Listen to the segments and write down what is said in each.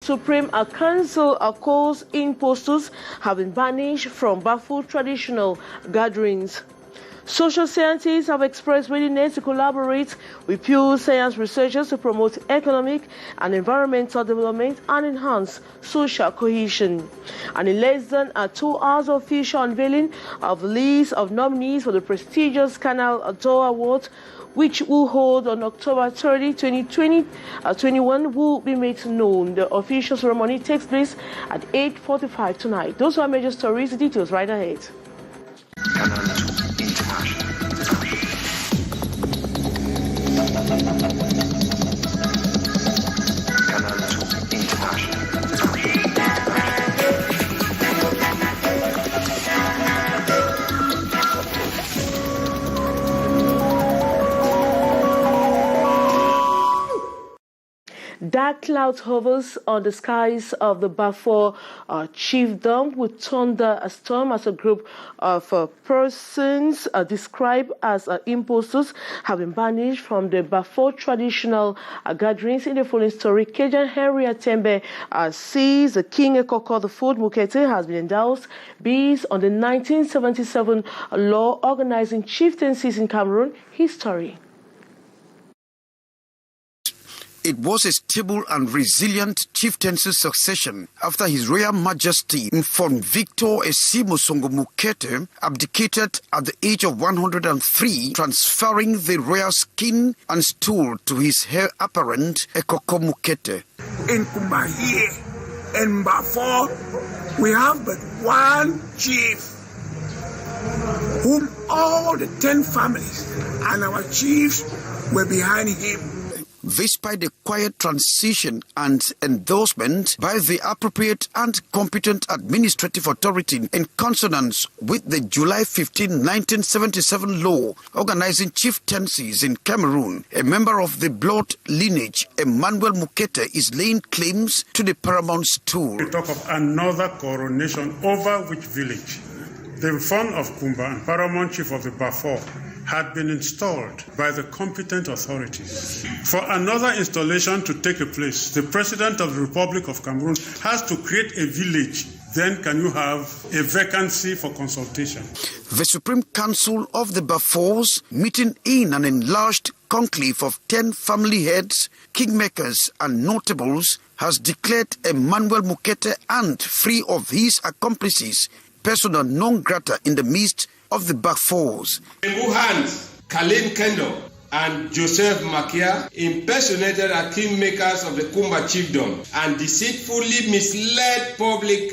Supreme Council calls impostors have been banished from baffled traditional gatherings. Social scientists have expressed willingness to collaborate with pure science researchers to promote economic and environmental development and enhance social cohesion. And in less than 2 hours of official unveiling of the list of nominees for the prestigious Canal Award, which will hold on October 30, 2021, will be made known. The official ceremony takes place at 8:45 tonight. Those are major stories. The details right ahead. Dark cloud hovers on the skies of the Bafor chiefdom with thunder a storm as a group of persons described as impostors have been banished from the Bafor traditional gatherings. In the following story, Kejan Henry Atembe sees the King Ekoko, the fourth Mukete, has been endowed based on the 1977 law organizing chieftaincies in Cameroon. His story. It was a stable and resilient chieftaincy succession after His Royal Majesty informed Victor Esimosongo Mukete abdicated at the age of 103, transferring the royal skin and stool to his heir apparent Ekoko Mukete. In Kumbahi and Bafor, we have but one chief, whom all the 10 families and our chiefs were behind him. Despite the quiet transition and endorsement by the appropriate and competent administrative authority in consonance with the July 15, 1977 law organizing chieftaincies in Cameroon, a member of the blood lineage, Emmanuel Mukete, is laying claims to the paramount stool. We talk of another coronation over which village the son of Kumba and paramount chief of the Bafor had been installed by the competent authorities. For another installation to take place, the President of the Republic of Cameroon has to create a village. Then can you have a vacancy for consultation? The Supreme Council of the Bafors, meeting in an enlarged conclave of 10 family heads, kingmakers and notables, has declared Emmanuel Mukete and 3 of his accomplices persona non grata in the midst of the Bafors. Hands, Kalim Kendo and Joseph Makia impersonated as kingmakers of the Kumba chiefdom and deceitfully misled public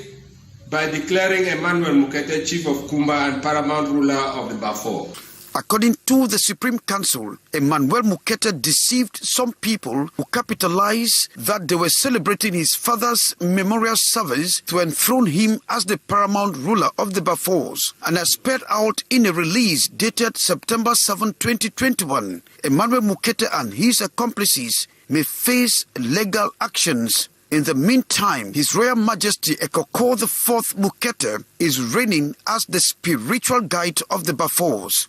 by declaring Emmanuel Mukete chief of Kumba and paramount ruler of the Bafor. According to the Supreme Council, Emmanuel Mukete deceived some people who capitalized that they were celebrating his father's memorial service to enthrone him as the paramount ruler of the Bafors, and as spelled out in a release dated September 7, 2021. Emmanuel Mukete and his accomplices may face legal actions. In the meantime, His Royal Majesty Ekoko IV Mukete is reigning as the spiritual guide of the Bafors.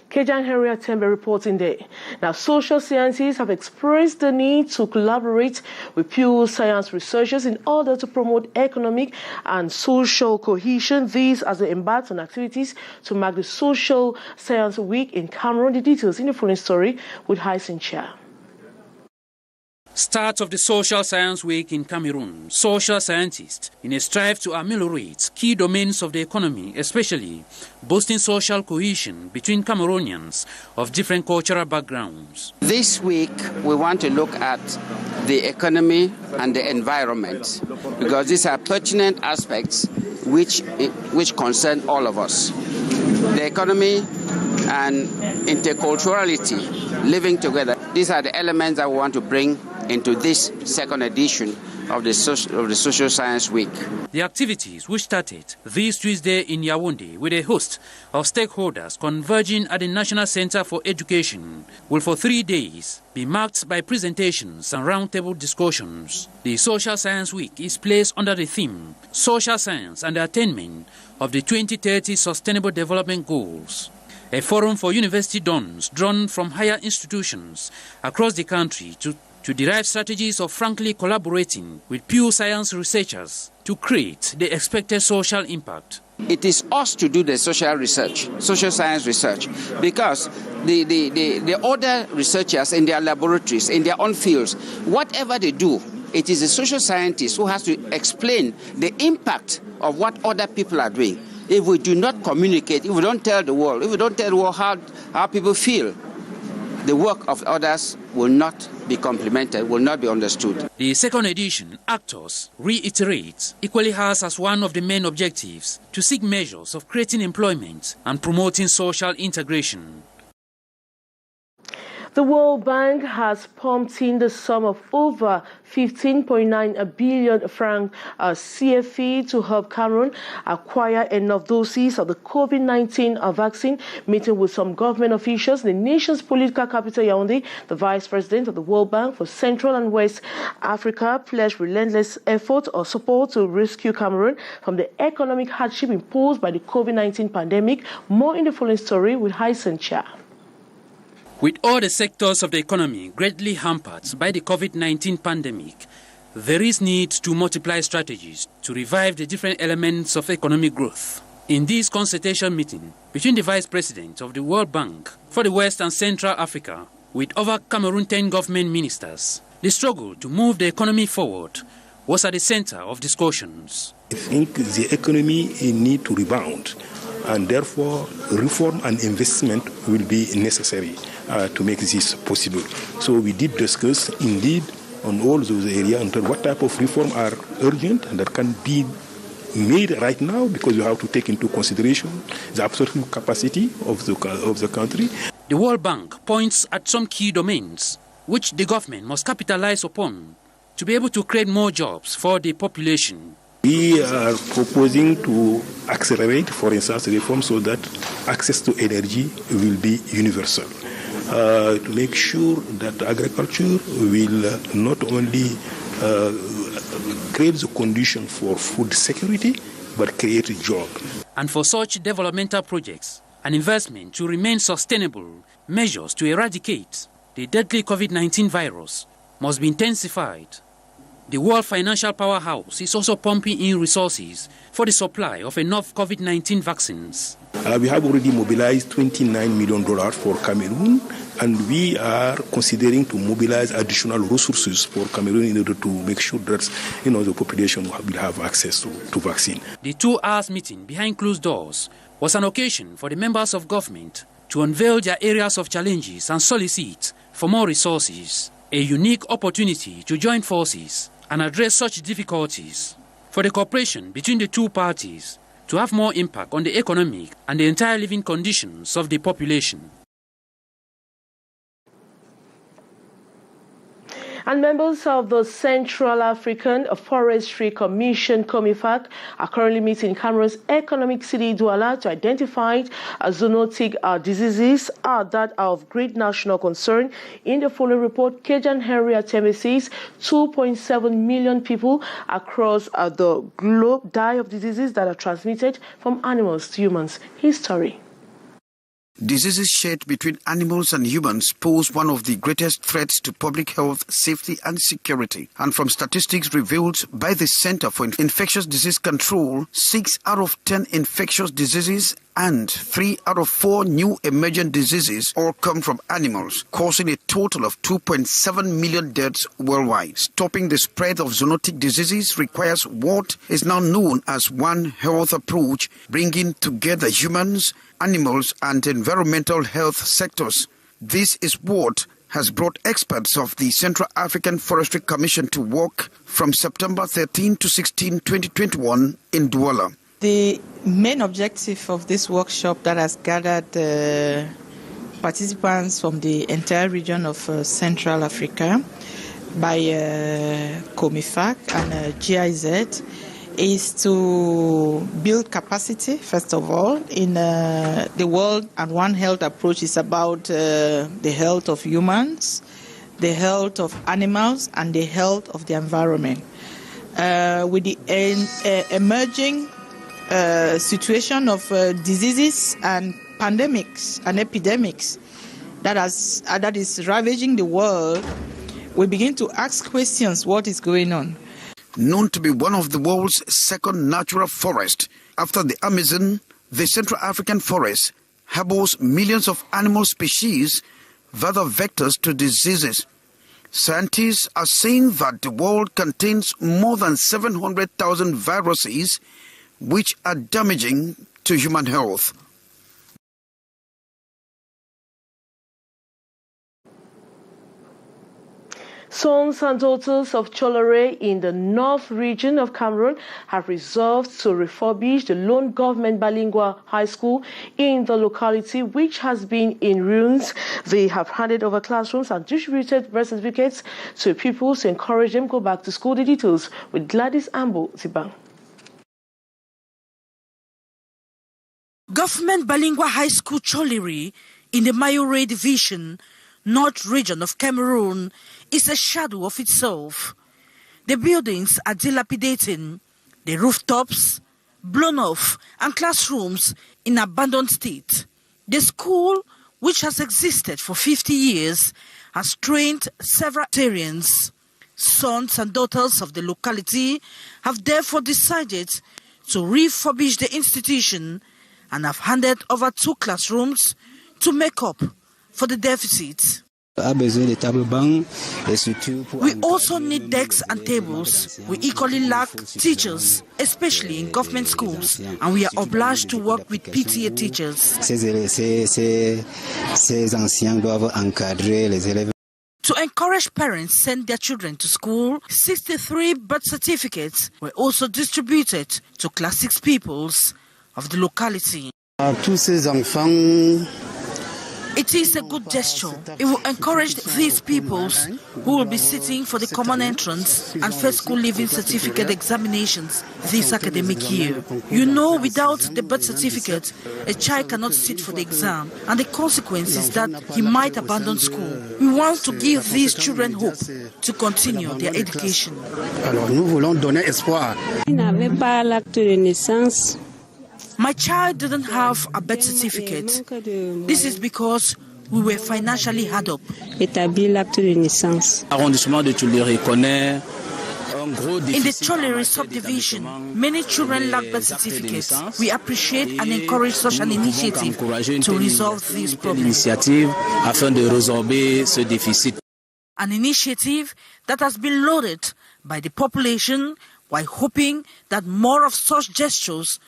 Kejan Henry Atembe reporting there. Now, social scientists have expressed the need to collaborate with pure science researchers in order to promote economic and social cohesion. These as they embark on activities to mark the Social Science Week in Cameroon. The details in the following story with Hyson Chia. Start of the Social Science Week in Cameroon, social scientists, in a strive to ameliorate key domains of the economy, especially boosting social cohesion between Cameroonians of different cultural backgrounds. This week, we want to look at the economy and the environment, because these are pertinent aspects which concern all of us. The economy and interculturality, living together, these are the elements that we want to bring into this second edition of the Social Science Week. The activities, which started this Tuesday in Yaoundé with a host of stakeholders converging at the National Center for Education, will for 3 days be marked by presentations and roundtable discussions. The Social Science Week is placed under the theme Social Science and the Attainment of the 2030 Sustainable Development Goals. A forum for university dons drawn from higher institutions across the country to to derive strategies of frankly collaborating with pure science researchers to create the expected social impact. It is us to do the social research, social science research, because the other researchers in their laboratories, in their own fields, whatever they do, it is the social scientist who has to explain the impact of what other people are doing. If we do not communicate, if we don't tell the world, how people feel, the work of others will not be complemented, will not be understood. The second edition, Actors, reiterates equally has as one of the main objectives to seek measures of creating employment and promoting social integration. The World Bank has pumped in the sum of over 15.9 billion franc CFA to help Cameroon acquire enough doses of the COVID-19 vaccine. Meeting with some government officials in the nation's political capital, Yaoundé, the Vice President of the World Bank for Central and West Africa pledged relentless effort or support to rescue Cameroon from the economic hardship imposed by the COVID-19 pandemic. More in the following story with Hyson Cha. With all the sectors of the economy greatly hampered by the COVID-19 pandemic, there is need to multiply strategies to revive the different elements of economic growth. In this consultation meeting between the Vice President of the World Bank for the West and Central Africa with over Cameroon 10 government ministers, the struggle to move the economy forward was at the center of discussions. I think the economy needs to rebound, and therefore reform and investment will be necessary to make this possible. So we did discuss indeed on all those areas and what type of reform are urgent and that can be made right now, because you have to take into consideration the absorption capacity of the country. The World Bank points at some key domains which the government must capitalize upon to be able to create more jobs for the population. We are proposing to accelerate, for instance, reform so that access to energy will be universal. To make sure that agriculture will not only create the condition for food security, but create a job. And for such developmental projects, an investment to remain sustainable, measures to eradicate the deadly COVID-19 virus must be intensified. The World Financial Powerhouse is also pumping in resources for the supply of enough COVID-19 vaccines. We have already mobilized $29 million for Cameroon, and we are considering to mobilize additional resources for Cameroon in order to make sure that the population will have access to vaccine. The 2-hour meeting behind closed doors was an occasion for the members of government to unveil their areas of challenges and solicit for more resources, a unique opportunity to join forces and address such difficulties for the cooperation between the two parties to have more impact on the economic and the entire living conditions of the population. And members of the Central African Forestry Commission, COMIFAC, are currently meeting in Cameroon's economic city, Douala, to identify zoonotic diseases that are of great national concern. In the following report, Kejan Henry Ateme says 2.7 million people across the globe die of diseases that are transmitted from animals to humans. His story. Diseases shared between animals and humans pose one of the greatest threats to public health, safety and security. And from statistics revealed by the Center for Infectious Disease Control, 6 out of 10 infectious diseases and 3 out of 4 new emergent diseases all come from animals, causing a total of 2.7 million deaths worldwide. Stopping the spread of zoonotic diseases requires what is now known as One Health approach, bringing together humans, animals and environmental health sectors. This is what has brought experts of the Central African Forestry Commission to work from September 13 to 16, 2021 in Douala. The main objective of this workshop that has gathered participants from the entire region of Central Africa by COMIFAC and GIZ is to build capacity, first of all, in the World and One Health approach is about the health of humans, the health of animals, and the health of the environment. With the emerging situation of diseases and pandemics and epidemics that is ravaging the world, we begin to ask questions, what is going on? Known to be one of the world's second natural forest after the Amazon, the Central African forest harbors millions of animal species that are vectors to diseases. Scientists are saying that the world contains more than 700,000 viruses which are damaging to human health. Sons and daughters of Cholere in the north region of Cameroon have resolved to refurbish the lone government bilingual high school in the locality, which has been in ruins. They have handed over classrooms and distributed birth certificates to pupils to encourage them to go back to school. The details with Gladys Ambo Zibang. Government bilingual high school Cholere in the Mayore division, north region of Cameroon, is a shadow of itself. The buildings are dilapidating, the rooftops blown off, and classrooms in abandoned state. The school, which has existed for 50 years, has trained several Syrians. Sons and daughters of the locality have therefore decided to refurbish the institution and have handed over 2 classrooms to make up for the deficit. We also need desks and tables. We equally lack teachers, especially in government schools, and we are obliged to work with PTA teachers. To encourage parents to send their children to school, 63 birth certificates were also distributed to Class 6 pupils of the locality. It is a good gesture. It will encourage these pupils who will be sitting for the common entrance and first school leaving certificate examinations this academic year. You know, without the birth certificate, a child cannot sit for the exam, and the consequence is that he might abandon school. We want to give these children hope to continue their education. My child didn't have a birth certificate. This is because we were financially hard up. In the Cholere subdivision, many children lack birth certificates. We appreciate and encourage such an initiative to resolve these problems. An initiative that has been lauded by the population while hoping that more of such gestures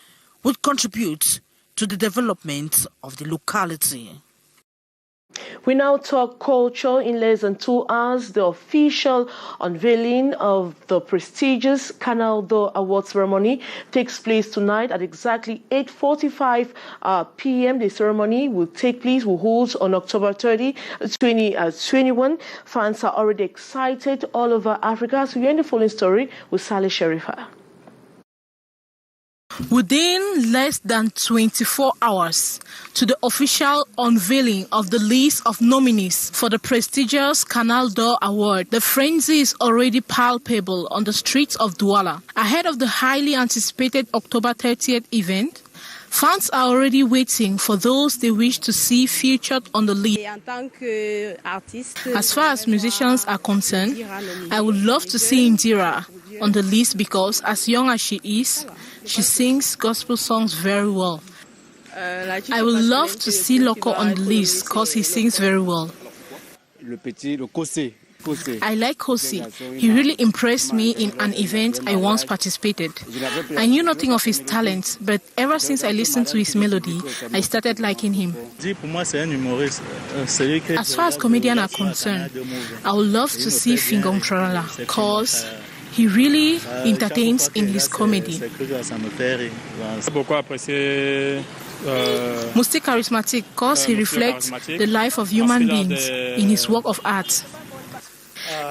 would contribute to the development of the locality. We now talk culture. In less than 2 hours, the official unveiling of the prestigious Canal award ceremony takes place tonight at exactly 8:45 p.m. The ceremony will hold on October 30, 2021. Fans are already excited all over Africa. So you're in the following story with Saleh Sharifa. Within less than 24 hours to the official unveiling of the list of nominees for the prestigious Canal Award, the frenzy is already palpable on the streets of Douala. Ahead of the highly anticipated October 30th event, fans are already waiting for those they wish to see featured on the list. As far as musicians are concerned, I would love to see Indira on the list because, as young as she is, she sings gospel songs very well. I would love to see Loco on the list because he sings very well. I like Kosi. He really impressed me in an event I once participated. I knew nothing of his talent, but ever since I listened to his melody, I started liking him. As far as comedians are concerned, I would love to see Fingong Tralala because he really entertains in his comedy. Most charismatic because he reflects the life of human beings in his work of art.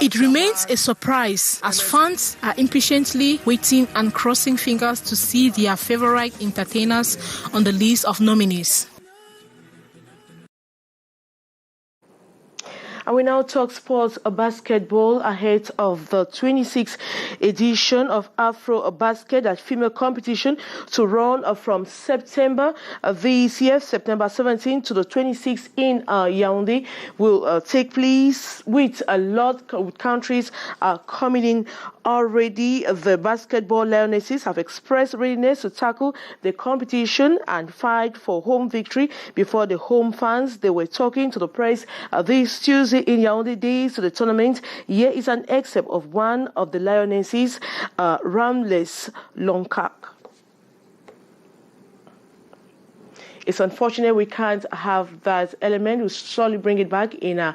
It remains a surprise as fans are impatiently waiting and crossing fingers to see their favorite entertainers on the list of nominees. And we now talk sports basketball ahead of the 26th edition of Afro Basket, that female competition, to run from September this year, September 17 to the 26th in Yaoundé, will take place with a lot of countries coming in already. The basketball Lionesses have expressed readiness to tackle the competition and fight for home victory before the home fans. They were talking to the press this Tuesday in Yaoundé days to the tournament. Here is an excerpt of one of the Lionesses, Ramles Lonkak. It's unfortunate we can't have that element. We'll surely bring it back in a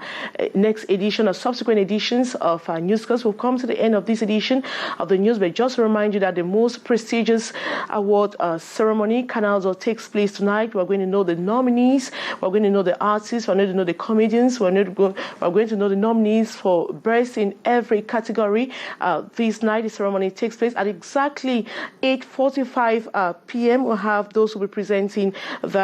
next edition or subsequent editions of our newscast. We'll come to the end of this edition of the news, but just to remind you that the most prestigious award ceremony, Canal, takes place tonight. We're going to know the nominees. We're going to know the artists. We're going to know the comedians. We're going to know the nominees for best in every category. This night, the ceremony takes place at exactly 8:45 p.m. We'll have those who will be presenting that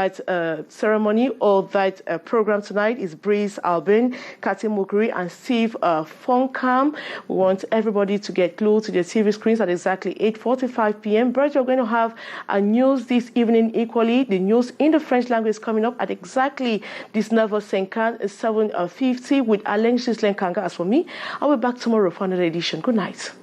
ceremony or that program tonight is Breeze Albin, Katim Mukuri, and Steve Fonkam. We want everybody to get glued to their TV screens at exactly 8:45 p.m. But we're going to have a news this evening equally. The news in the French language is coming up at exactly this 7:50 with Alain Gislain Kanga. As for me, I'll be back tomorrow for another edition. Good night.